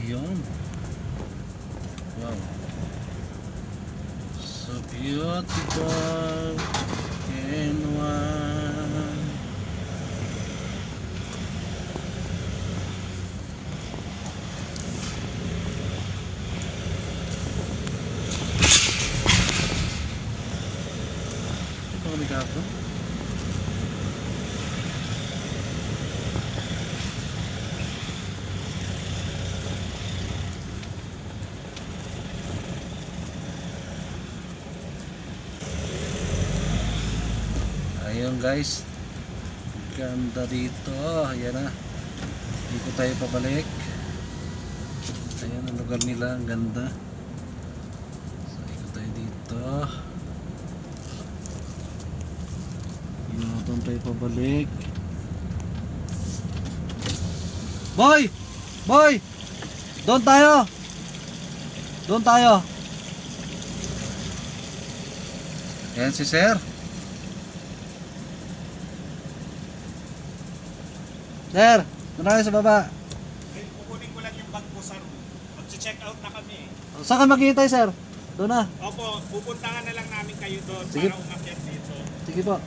Yun. Wow. So beautiful and one. Ito kami kahapon. Ayun guys, ganda dito. Ayan na, dito tayo pabalik. Ayan ang lugar nila, ang ganda. So ikot tayo dito. Doon tayo pabalik. Boy! Boy! Doon tayo! Doon tayo! Ayan si sir. Sir, doon tayo sa baba. Kukunin ko lang yung bag ko, sir. Mag-check out na kami. Saan ka maghihintay, sir? Doon na. Opo, pupuntahan na lang namin kayo doon. Sige. Para umakyat dito. Sige po.